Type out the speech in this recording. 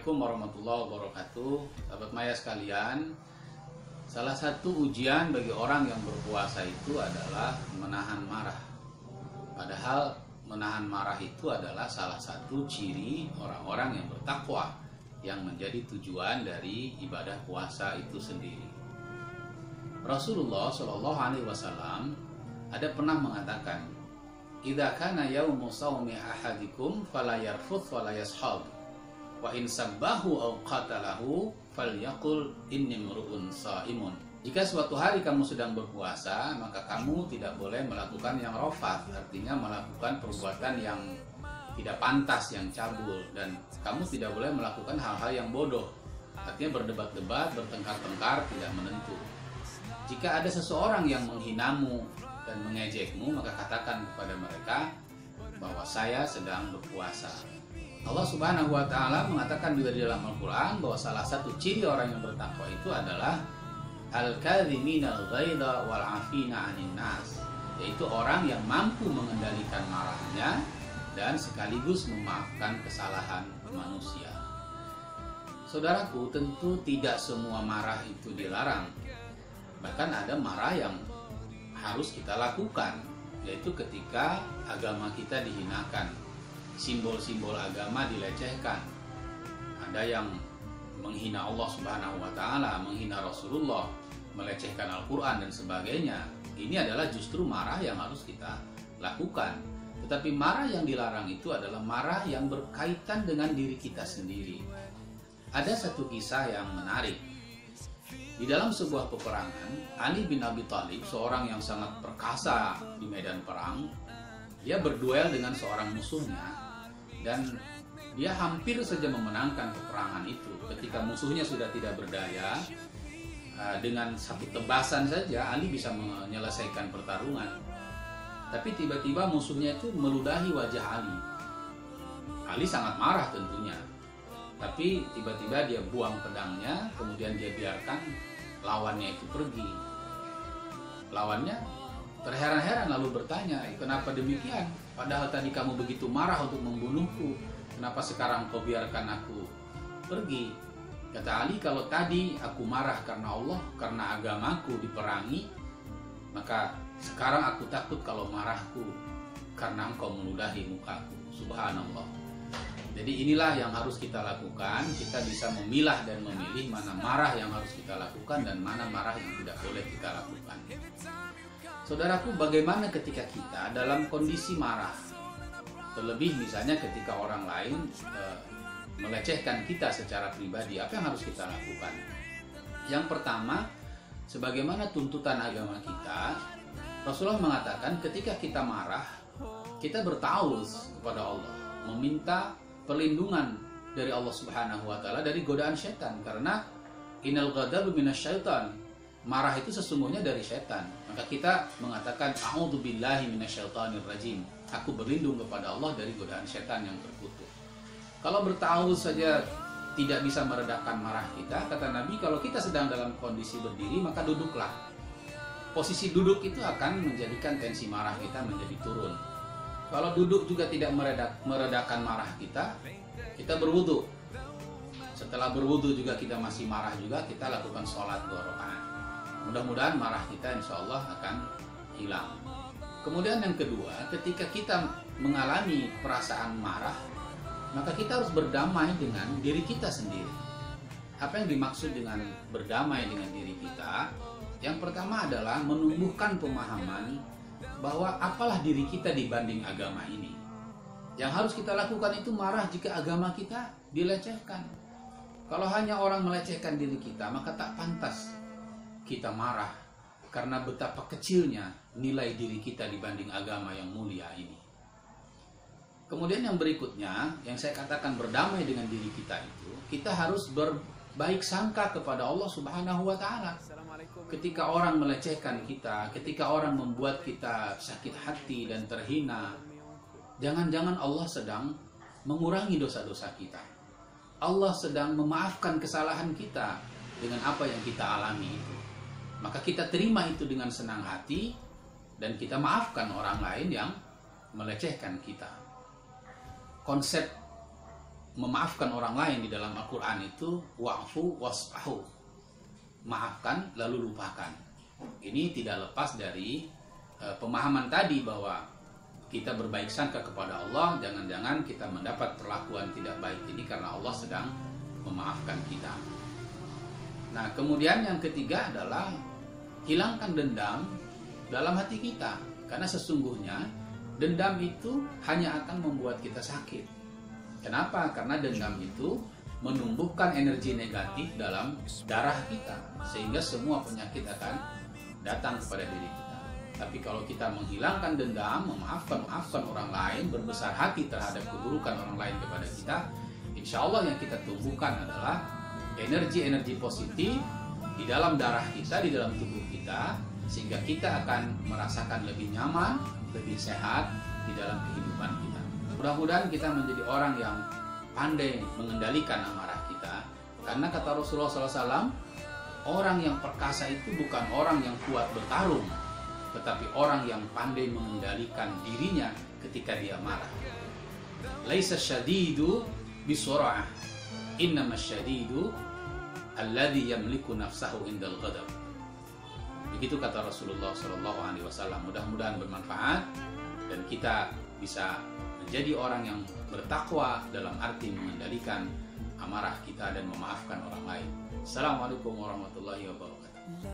Assalamualaikum warahmatullahi wabarakatuh. Sahabat Maya sekalian, salah satu ujian bagi orang yang berpuasa itu adalah menahan marah. Padahal menahan marah itu adalah salah satu ciri orang-orang yang bertakwa, yang menjadi tujuan dari ibadah puasa itu sendiri. Rasulullah Shallallahu Alaihi Wasallam ada pernah mengatakan, "Idza kana yaumu shaumi ahadikum fala yarfuth wala yashab, wa in sabbahu aw qatalahu falyaqul inni mru'un shaimun." Jika suatu hari kamu sedang berpuasa, maka kamu tidak boleh melakukan yang rafat, artinya melakukan perbuatan yang tidak pantas, yang cabul, dan kamu tidak boleh melakukan hal-hal yang bodoh, artinya berdebat-debat, bertengkar-tengkar, tidak menentu. Jika ada seseorang yang menghinamu dan mengejekmu, maka katakan kepada mereka bahwa saya sedang berpuasa. Allah Subhanahu wa Ta'ala mengatakan juga di dalam Al-Quran bahwa salah satu ciri orang yang bertakwa itu adalah al-kadhiminal ghaidha wal 'afina 'anil nas, yaitu orang yang mampu mengendalikan marahnya dan sekaligus memaafkan kesalahan manusia. Saudaraku, tentu tidak semua marah itu dilarang. Bahkan ada marah yang harus kita lakukan, yaitu ketika agama kita dihinakan, simbol-simbol agama dilecehkan. Ada yang menghina Allah Subhanahu wa Ta'ala, menghina Rasulullah, melecehkan Al-Quran dan sebagainya. Ini adalah justru marah yang harus kita lakukan. Tetapi marah yang dilarang itu adalah marah yang berkaitan dengan diri kita sendiri. Ada satu kisah yang menarik. Di dalam sebuah peperangan, Ali bin Abi Thalib, seorang yang sangat perkasa di medan perang, dia berduel dengan seorang musuhnya dan dia hampir saja memenangkan peperangan itu. Ketika musuhnya sudah tidak berdaya, dengan satu tebasan saja Ali bisa menyelesaikan pertarungan. Tapi tiba-tiba musuhnya itu meludahi wajah Ali. Ali sangat marah tentunya. Tapi tiba-tiba dia buang pedangnya, kemudian dia biarkan lawannya itu pergi. Lawannya terheran-heran lalu bertanya, "Kenapa demikian? Padahal tadi kamu begitu marah untuk membunuhku. Kenapa sekarang kau biarkan aku pergi?" Kata Ali, "Kalau tadi aku marah karena Allah, karena agamaku diperangi, maka sekarang aku takut kalau marahku karena engkau meludahi mukaku." Subhanallah. Jadi inilah yang harus kita lakukan. Kita bisa memilah dan memilih mana marah yang harus kita lakukan dan mana marah yang tidak boleh kita lakukan. Saudaraku, bagaimana ketika kita dalam kondisi marah? Terlebih misalnya ketika orang lain melecehkan kita secara pribadi, apa yang harus kita lakukan? Yang pertama, sebagaimana tuntutan agama kita, Rasulullah mengatakan ketika kita marah, kita bertauz kepada Allah, meminta perlindungan dari Allah Subhanahu wa Ta'ala dari godaan setan, karena innal ghadabu minasyaitan, marah itu sesungguhnya dari setan. Maka kita mengatakan a'udzubillahi minasyaitonir rajim, aku berlindung kepada Allah dari godaan setan yang terkutuk. Kalau bertauz saja tidak bisa meredakan marah kita, kata Nabi, kalau kita sedang dalam kondisi berdiri maka duduklah. Posisi duduk itu akan menjadikan tensi marah kita menjadi turun. Kalau duduk juga tidak meredakan marah kita, kita berwudu. Setelah berwudu juga kita masih marah juga, kita lakukan sholat 2 rakaat. Mudah-mudahan marah kita insya Allah akan hilang. Kemudian yang kedua, ketika kita mengalami perasaan marah, maka kita harus berdamai dengan diri kita sendiri. Apa yang dimaksud dengan berdamai dengan diri kita? Yang pertama adalah menumbuhkan pemahaman bahwa apalah diri kita dibanding agama ini. Yang harus kita lakukan itu marah jika agama kita dilecehkan. Kalau hanya orang melecehkan diri kita, maka tak pantas kita marah karena betapa kecilnya nilai diri kita dibanding agama yang mulia ini. Kemudian yang berikutnya, yang saya katakan berdamai dengan diri kita itu, kita harus berbaik sangka kepada Allah Subhanahu wa Ta'ala. Ketika orang melecehkan kita, ketika orang membuat kita sakit hati dan terhina, jangan-jangan Allah sedang mengurangi dosa-dosa kita. Allah sedang memaafkan kesalahan kita dengan apa yang kita alami itu. Maka kita terima itu dengan senang hati dan kita maafkan orang lain yang melecehkan kita. Konsep memaafkan orang lain di dalam Al-Quran itu wa'fu wasfahu, maafkan lalu lupakan. Ini tidak lepas dari pemahaman tadi bahwa kita berbaik sangka kepada Allah, jangan-jangan kita mendapat perlakuan tidak baik ini karena Allah sedang memaafkan kita. Nah, kemudian yang ketiga adalah hilangkan dendam dalam hati kita, karena sesungguhnya dendam itu hanya akan membuat kita sakit. Kenapa? Karena dendam itu menumbuhkan energi negatif dalam darah kita, sehingga semua penyakit akan datang kepada diri kita. Tapi kalau kita menghilangkan dendam, memaafkan orang lain, berbesar hati terhadap keburukan orang lain kepada kita, insya Allah yang kita tumbuhkan adalah energi-energi positif di dalam darah kita, di dalam tubuh kita, sehingga kita akan merasakan lebih nyaman, lebih sehat di dalam kehidupan kita. Mudah-mudahan kita menjadi orang yang pandai mengendalikan amarah kita, karena kata Rasulullah SAW, orang yang perkasa itu bukan orang yang kuat bertarung, tetapi orang yang pandai mengendalikan dirinya ketika dia marah. Laisa syadidu bisur'ah, innama syadidu alladhi yamliku nafsahu indal ghadab. Begitu kata Rasulullah SAW. Mudah-mudahan bermanfaat dan kita bisa menjadi orang yang bertakwa dalam arti mengendalikan amarah kita dan memaafkan orang lain. Assalamualaikum warahmatullahi wabarakatuh.